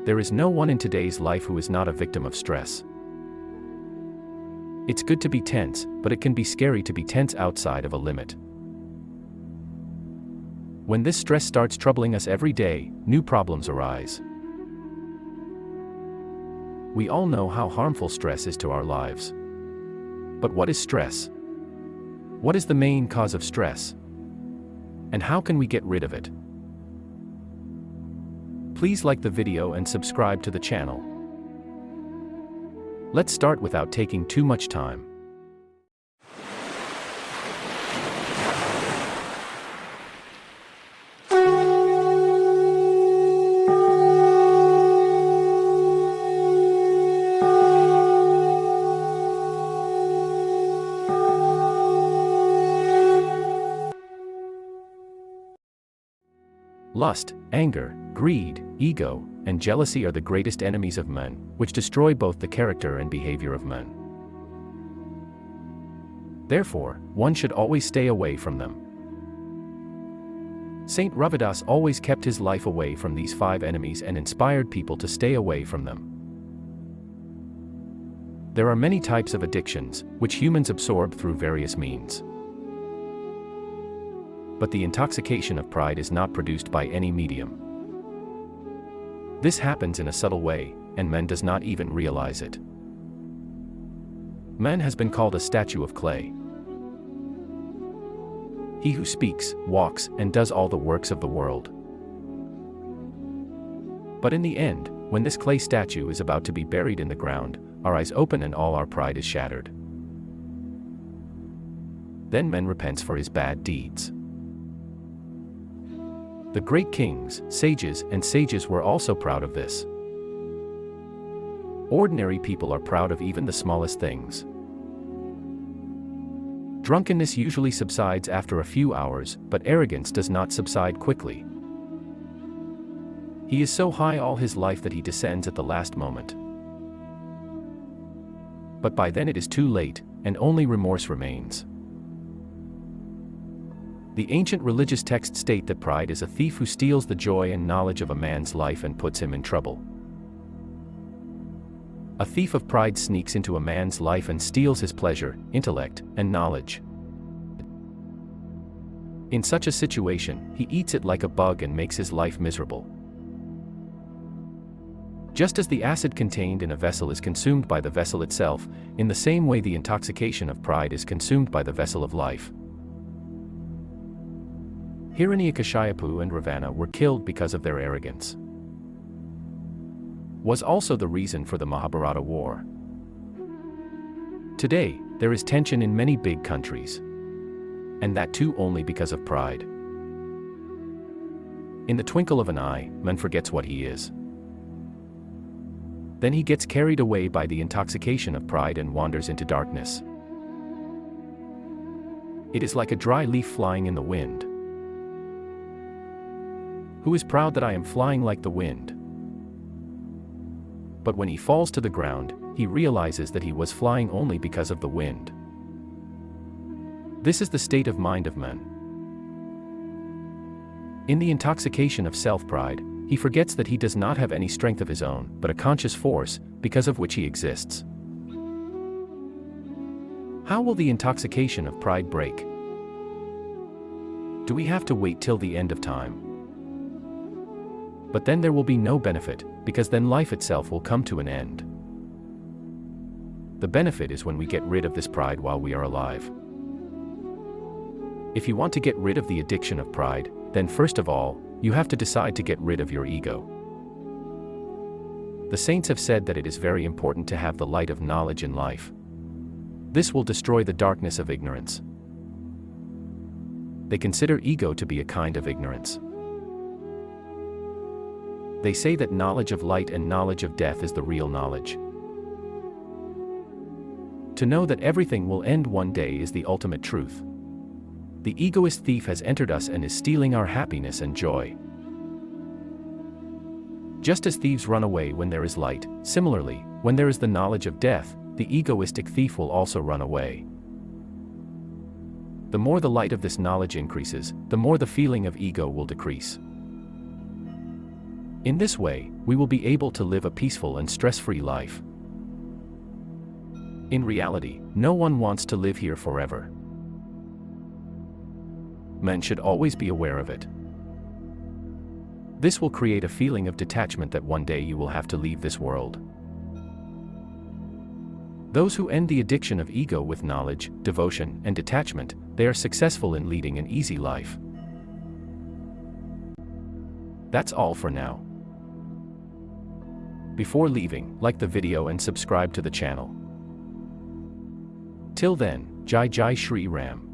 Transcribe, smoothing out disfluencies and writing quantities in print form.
There is no one in today's life who is not a victim of stress. It's good to be tense, but it can be scary to be tense outside of a limit. When this stress starts troubling us every day, new problems arise. We all know how harmful stress is to our lives. But what is stress? What is the main cause of stress? And how can we get rid of it? Please like the video and subscribe to the channel. Let's start without taking too much time. Lust, anger, greed, ego, and jealousy are the greatest enemies of men, which destroy both the character and behavior of men. Therefore, one should always stay away from them. Saint Ravidas always kept his life away from these 5 enemies and inspired people to stay away from them. There are many types of addictions, which humans absorb through various means. But the intoxication of pride is not produced by any medium. This happens in a subtle way, and man does not even realize it. Man has been called a statue of clay. He who speaks, walks, and does all the works of the world. But in the end, when this clay statue is about to be buried in the ground, our eyes open and all our pride is shattered. Then man repents for his bad deeds. The great kings, sages, and sages were also proud of this. Ordinary people are proud of even the smallest things. Drunkenness usually subsides after a few hours, but arrogance does not subside quickly. He is so high all his life that he descends at the last moment. But by then it is too late, and only remorse remains. The ancient religious texts state that pride is a thief who steals the joy and knowledge of a man's life and puts him in trouble. A thief of pride sneaks into a man's life and steals his pleasure, intellect, and knowledge. In such a situation, he eats it like a bug and makes his life miserable. Just as the acid contained in a vessel is consumed by the vessel itself, in the same way the intoxication of pride is consumed by the vessel of life. Hiranyakashipu and Ravana were killed because of their arrogance. Was also the reason for the Mahabharata war. Today, there is tension in many big countries. And that too only because of pride. In the twinkle of an eye, man forgets what he is. Then he gets carried away by the intoxication of pride and wanders into darkness. It is like a dry leaf flying in the wind. Who is proud that I am flying like the wind? But when he falls to the ground, he realizes that he was flying only because of the wind. This is the state of mind of man. In the intoxication of self-pride, he forgets that he does not have any strength of his own, but a conscious force, because of which he exists. How will the intoxication of pride break? Do we have to wait till the end of time? But then there will be no benefit, because then life itself will come to an end. The benefit is when we get rid of this pride while we are alive. If you want to get rid of the addiction of pride, then first of all, you have to decide to get rid of your ego. The saints have said that it is very important to have the light of knowledge in life. This will destroy the darkness of ignorance. They consider ego to be a kind of ignorance. They say that knowledge of light and knowledge of death is the real knowledge. To know that everything will end one day is the ultimate truth. The egoist thief has entered us and is stealing our happiness and joy. Just as thieves run away when there is light, similarly, when there is the knowledge of death, the egoistic thief will also run away. The more the light of this knowledge increases, the more the feeling of ego will decrease. In this way, we will be able to live a peaceful and stress-free life. In reality, no one wants to live here forever. Men should always be aware of it. This will create a feeling of detachment that one day you will have to leave this world. Those who end the addiction of ego with knowledge, devotion, and detachment, they are successful in leading an easy life. That's all for now. Before leaving, like the video and subscribe to the channel. Till then, Jai Jai Shri Ram.